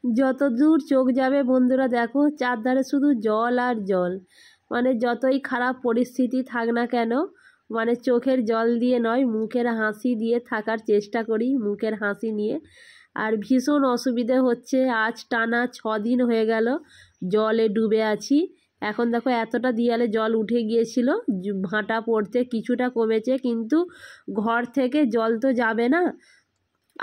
যতদূর চোখ যাবে বন্ধুরা দেখো চারধারে শুধু জল আর জল। মানে যতই খারাপ পরিস্থিতি থাক না কেন, মানে চোখের জল দিয়ে নয়, মুখের হাসি দিয়ে থাকার চেষ্টা করি, মুখের হাসি নিয়ে। আর ভীষণ অসুবিধে হচ্ছে, আজ টানা 6 দিন হয়ে গেল জলে ডুবে আছি। এখন দেখো এতটা দেয়ালে জল উঠে গিয়েছিল, ভাঁটা পড়তে কিছুটা কমেছে, কিন্তু ঘর থেকে জল তো যাবে না।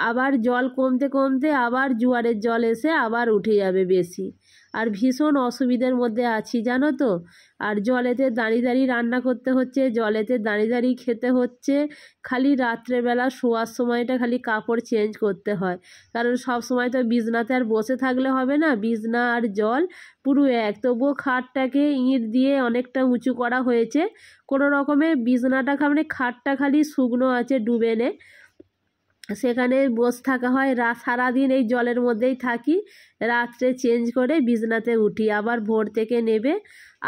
আবার জল কমতে কমতে আবার জোয়ারের জল এসে আবার উঠে যাবে বেশি। আর ভীষণ অসুবিধার মধ্যে আছি জানো তো। আর জলেতে দাঁড়িয়ে দাঁড়িয়ে রান্না করতে হচ্ছে, জলেতে দাঁড়িয়ে দাঁড়িয়ে খেতে হচ্ছে। খালি রাত্রেবেলা শোয়ার সময়টা খালি কাপড় চেঞ্জ করতে হয়, কারণ সব সময় তো বিছনাতে আর বসে থাকলে হবে না। বিছনা আর জল পুরো এক, তবুও খাটটাকে ইঁট দিয়ে অনেকটা উঁচু করা হয়েছে। কোনো রকমে বিছনাটা মানে খাটটা খালি শুকনো আছে ডুবে নে, সেখানে বসে থাকা হয়। সারাদিন এই জলের মধ্যেই থাকি, রাত্রে চেঞ্জ করে বিছনাতে উঠি, আবার ভোর থেকে নেবে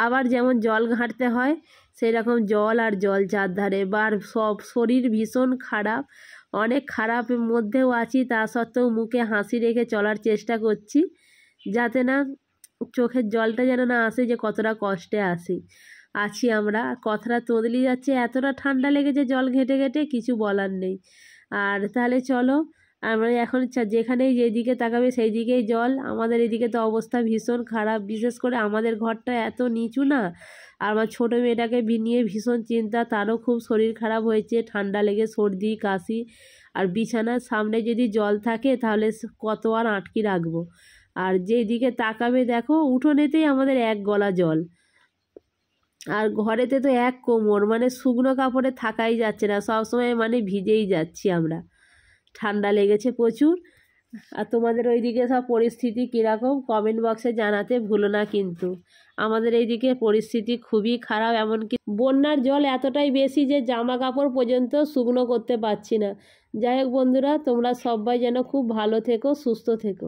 আবার যেমন জল ঘাঁটতে হয় সেই রকম জল আর জল চারধারে। বার সব শরীর ভীষণ খারাপ, অনেক খারাপের মধ্যেও আছি, তা সত্ত্বেও মুখে হাসি রেখে চলার চেষ্টা করছি, যাতে না চোখের জলটা যেন না আসে যে কতটা কষ্টে আছি আমরা। কথাটা তোদলি যাচ্ছে, এতটা ঠান্ডা লেগেছে জল ঘেঁটে ঘেঁটে কিছু বলার নেই। আর তাহলে চলো, আমরা এখন যেখানেই যেদিকে তাকাবে সেই দিকেই জল। আমাদের এদিকে তো অবস্থা ভীষণ খারাপ, বিশেষ করে আমাদের ঘরটা এত নিচু না। আর আমার ছোটো মেয়েটাকে নিয়ে ভীষণ চিন্তা, তারও খুব শরীর খারাপ হয়েছে, ঠান্ডা লেগে সর্দি কাশি। আর বিছানার সামনে যদি জল থাকে তাহলে কত আর আটকে রাখবো। আর যেদিকে তাকাবে দেখো উঠোনেতেই আমাদের এক গলা জল, আর ঘরেতে তো এক কোমর, মানে শুকনো কাপড়ে থাকাই যাচ্ছে না, সবসময় মানে ভিজেই যাচ্ছি আমরা। ঠান্ডা লেগেছে প্রচুর। আর তোমাদের ওইদিকে সব পরিস্থিতি কীরকম কমেন্ট বক্সে জানাতে ভুলো না কিন্তু। আমাদের এইদিকে পরিস্থিতি খুবই খারাপ, এমনকি বন্যার জল এতটাই বেশি যে জামা কাপড় পর্যন্ত শুকনো করতে পারছি না। যাই হোক বন্ধুরা, তোমরা সবাই যেন খুব ভালো থেকো, সুস্থ থেকো।